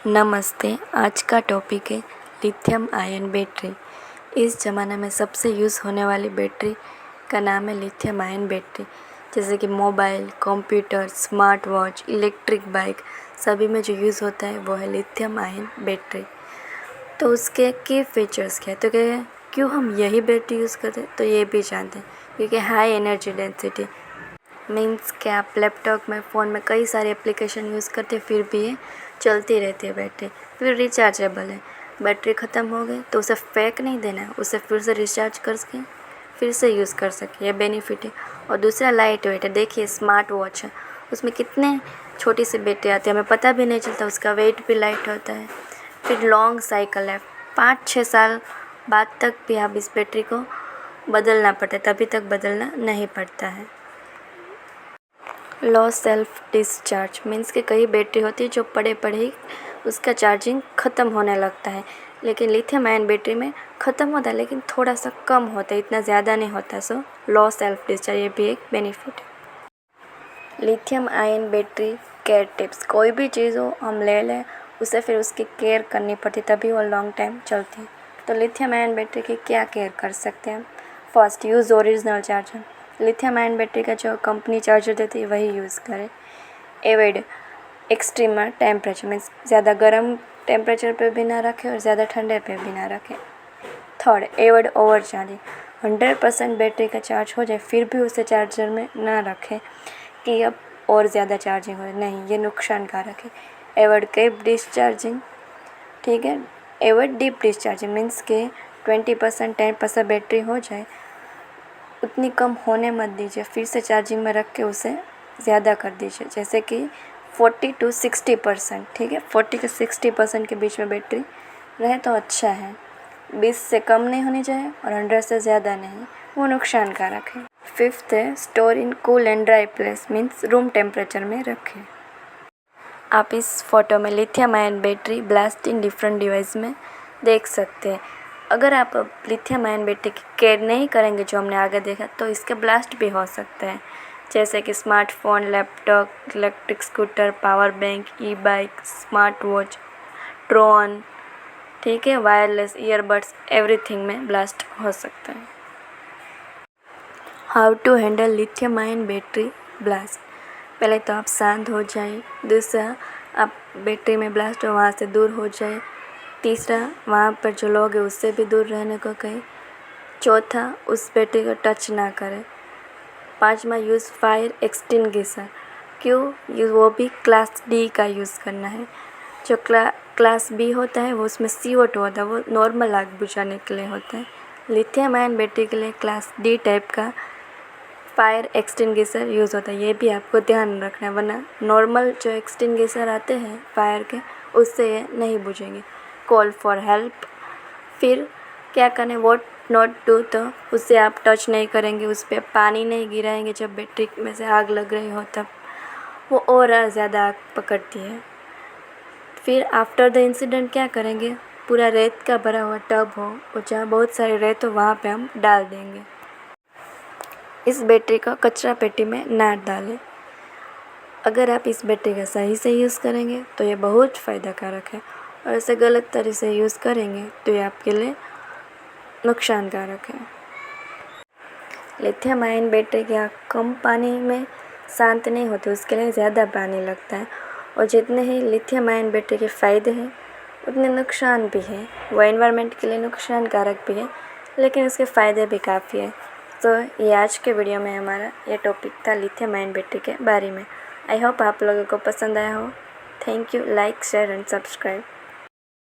नमस्ते। आज का टॉपिक है लिथियम आयन बैटरी। इस ज़माने में सबसे यूज़ होने वाली बैटरी का नाम है लिथियम आयन बैटरी। जैसे कि mobile, computer, smart watch, electric bike सभी में जो यूज़ होता है वो है लिथियम आयन बैटरी। तो उसके की फीचर्स क्या है, तो क्या क्यों हम यही बैटरी यूज़ करते हैं, तो ये भी जानते हैं। क्योंकि हाई एनर्जी डेंसिटी मीन्स कि आप लैपटॉप में, फ़ोन में कई सारे एप्लीकेशन यूज़ करते हैं, फिर भी ये चलती रहती है बैटरी। फिर रिचार्जेबल है, बैटरी ख़त्म हो गई तो उसे फेंक नहीं देना है, उसे फिर से रिचार्ज करके फिर से यूज़ कर सके, ये बेनिफिट है। और दूसरा लाइट वेट है। देखिए स्मार्ट वॉच है, उसमें कितने छोटी सी बैटरी आती है, हमें पता भी नहीं चलता, उसका वेट भी लाइट होता है। फिर लॉन्ग साइकिल है, 5-6 साल बाद तक भी आप इस बैटरी को बदलना पड़ता है, तभी तक बदलना नहीं पड़ता है। लो सेल्फ डिस्चार्ज मीन्स कि कई बैटरी होती है जो पड़े पड़े ही उसका चार्जिंग ख़त्म होने लगता है, लेकिन लिथियम आयन बैटरी में ख़त्म होता है लेकिन थोड़ा सा कम होता है, इतना ज़्यादा नहीं होता। सो लो सेल्फ डिस्चार्ज, ये भी एक बेनिफिट है। Lithium ion battery care tips, कोई भी चीज़ हो हम ले लें उसे फिर उसकी केयर करनी पड़ती तभी वो लॉन्ग टाइम चलती है। तो लिथियम आयन बैटरी की क्या केयर कर सकते हैं? First, use original charger. Lithium ion battery का जो कंपनी चार्जर देती है वही यूज़ करें। एवॉइड एक्सट्रीम टेम्परेचर मीन्स ज़्यादा गर्म टेम्परेचर पे भी ना रखें और ज़्यादा ठंडे पे भी ना रखें। Third, avoid over charging. 100% battery का चार्ज हो जाए फिर भी उसे चार्जर में ना रखें कि अब और ज़्यादा चार्जिंग हो, नहीं, ये नुकसानकारक है। एवॉइड डीप डिस्चार्जिंग, ठीक है। एवॉइड डीप डिस्चार्जिंग मीन्स के 20% 10% बैटरी हो जाए उतनी कम होने मत दीजिए, फिर से चार्जिंग में रख के उसे ज़्यादा कर दीजिए, जैसे कि 40 to 60%, ठीक है। 40 से 60% के बीच में बैटरी रहे तो अच्छा है। 20 से कम नहीं होनी चाहिए और 100 से ज़्यादा नहीं, वो नुकसानकारक है। फिफ्थ है store in cool and dry place means room temperature में रखें। आप इस फोटो में lithium ion battery blast in different device में देख सकते हैं। अगर आप लिथियम आयन बैटरी की केयर नहीं करेंगे जो हमने आगे देखा, तो इसके ब्लास्ट भी हो सकते हैं, जैसे कि smartphone, laptop, electric scooter, power bank, e bike, smart watch, drone, ठीक है, वायरलेस ईयरबड्स, एवरीथिंग में ब्लास्ट हो सकता है। How to handle lithium ion battery blast. पहले तो आप शांत हो जाए। दूसरा, आप बैटरी में ब्लास्ट हो वहाँ से दूर हो जाए। तीसरा, वहाँ पर जो लोग हैं उससे भी दूर रहने को कहें। चौथा, उस बैटरी को टच ना करें। पाँचवा, यूज़ फायर एक्सटिंग्विशर। क्यों? वो भी क्लास डी का यूज़ करना है। जो क्लास बी होता है वो उसमें CO2 होता है, वो नॉर्मल आग बुझाने के लिए होता है। लिथियम आयन बैटरी के लिए क्लास डी टाइप का फायर एक्सटिंग्विशर यूज़ होता है, ये भी आपको ध्यान रखना है, वरना नॉर्मल जो एक्सटिंग्विशर आते हैं फायर के उससे ये नहीं बुझेंगे। Call for help. फिर क्या करें, व्हाट नॉट डू, तो उससे आप टच नहीं करेंगे, उस पर पानी नहीं गिराएंगे जब बैटरी में से आग लग रही हो, तब वो और ज़्यादा आग पकड़ती है। फिर आफ्टर द इंसिडेंट क्या करेंगे, पूरा रेत का भरा हुआ टब हो और जहाँ बहुत सारे रेत हो वहाँ पे हम डाल देंगे। इस बैटरी को कचरा पेटी में ना डालें। अगर आप इस बैटरी का सही से यूज़ करेंगे तो ये बहुत फ़ायदाकारक है, और इसे गलत तरह से यूज़ करेंगे तो ये आपके लिए नुकसानकारक है। लिथियम आयन बैटरी की आग कम पानी में शांत नहीं होती, उसके लिए ज़्यादा पानी लगता है। और जितने ही लिथियम आयन बैटरी के फ़ायदे हैं उतने नुकसान भी हैं। वो एनवायरनमेंट के लिए नुकसानकारक भी है, लेकिन उसके फ़ायदे भी काफ़ी है। तो ये आज के वीडियो में हमारा ये टॉपिक था लिथियम आयन बैटरी के बारे में। आई होप आप लोगों को पसंद आया हो। Thank you. Like, share and subscribe.